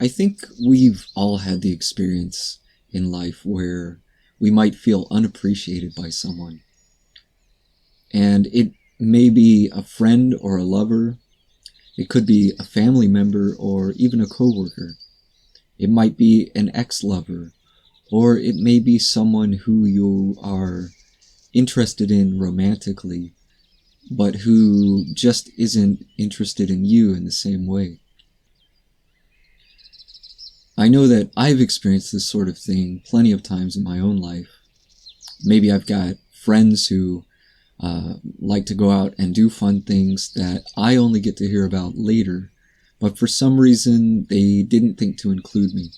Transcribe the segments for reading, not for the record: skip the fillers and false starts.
I think we've all had the experience in life where we might feel unappreciated by someone. And it may be a friend or a lover. It could be a family member or even a coworker. It might be an ex-lover, or it may be someone who you are interested in romantically, but who just isn't interested in you in the same way. I know that I've experienced this sort of thing plenty of times in my own life. Maybe I've got friends who like to go out and do fun things that I only get to hear about later, but for some reason they didn't think to include me.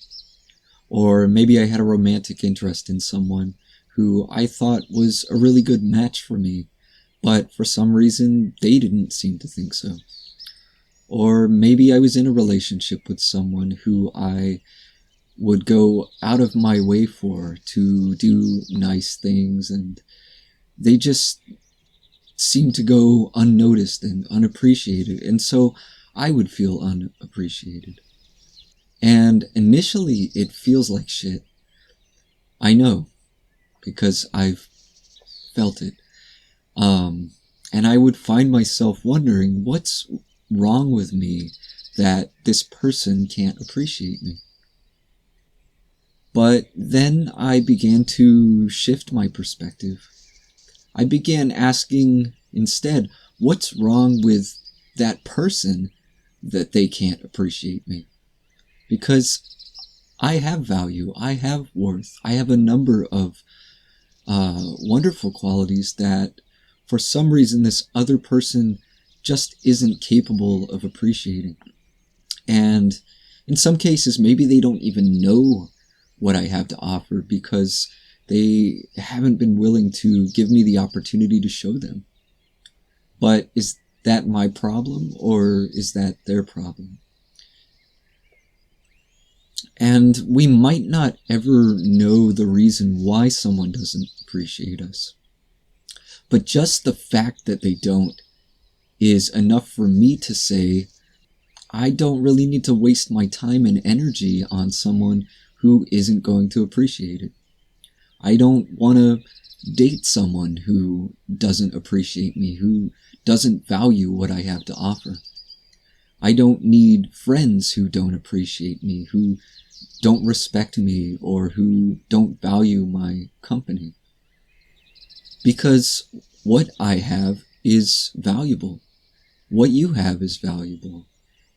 Or maybe I had a romantic interest in someone who I thought was a really good match for me, but for some reason they didn't seem to think so. Or maybe I was in a relationship with someone who I would go out of my way for to do nice things, and they just seemed to go unnoticed and unappreciated, and so I would feel unappreciated. And initially it feels like shit. I know, because I've felt it. And I would find myself wondering, what's wrong with me that this person can't appreciate me? But then I began to shift my perspective. I began asking instead, what's wrong with that person that they can't appreciate me? Because I have value, I have worth, I have a number of wonderful qualities that for some reason this other person just isn't capable of appreciating. And in some cases, maybe they don't even know what I have to offer because they haven't been willing to give me the opportunity to show them. But is that my problem, or is that their problem? And we might not ever know the reason why someone doesn't appreciate us. But just the fact that they don't is enough for me to say, I don't really need to waste my time and energy on someone who isn't going to appreciate it. I don't want to date someone who doesn't appreciate me, who doesn't value what I have to offer. I don't need friends who don't appreciate me, who don't respect me, or who don't value my company. Because what I have is valuable. What you have is valuable.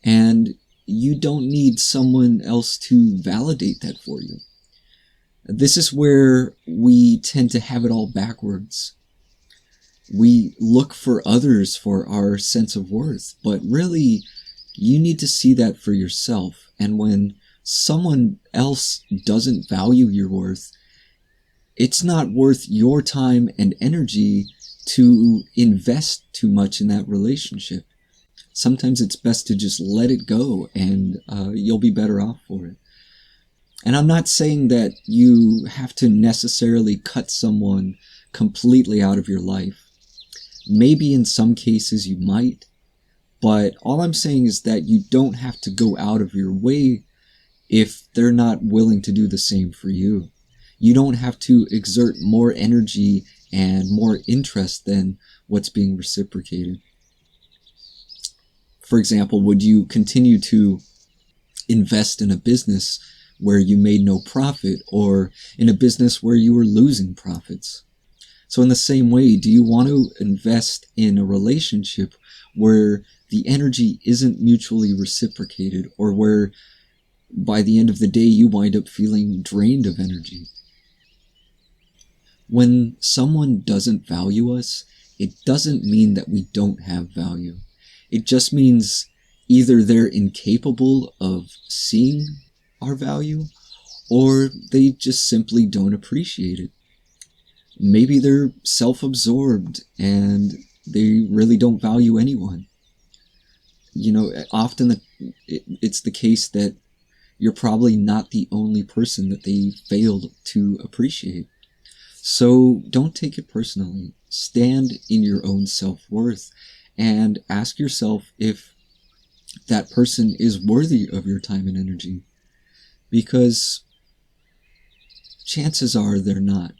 And you don't need someone else to validate that for you. This is where we tend to have it all backwards. We look for others for our sense of worth, but really, you need to see that for yourself. And when someone else doesn't value your worth, it's not worth your time and energy to invest too much in that relationship. Sometimes it's best to just let it go, and you'll be better off for it. And I'm not saying that you have to necessarily cut someone completely out of your life. Maybe in some cases you might, but all I'm saying is that you don't have to go out of your way if they're not willing to do the same for you. You don't have to exert more energy and more interest than what's being reciprocated. For example, would you continue to invest in a business where you made no profit, or in a business where you were losing profits? So in the same way, do you want to invest in a relationship where the energy isn't mutually reciprocated, or where by the end of the day you wind up feeling drained of energy? When someone doesn't value us, it doesn't mean that we don't have value. It just means either they're incapable of seeing our value, or they just simply don't appreciate it. Maybe they're self-absorbed and they really don't value anyone. You know, often it's the case that you're probably not the only person that they failed to appreciate. So don't take it personally. Stand in your own self-worth and ask yourself if that person is worthy of your time and energy. because chances are they're not.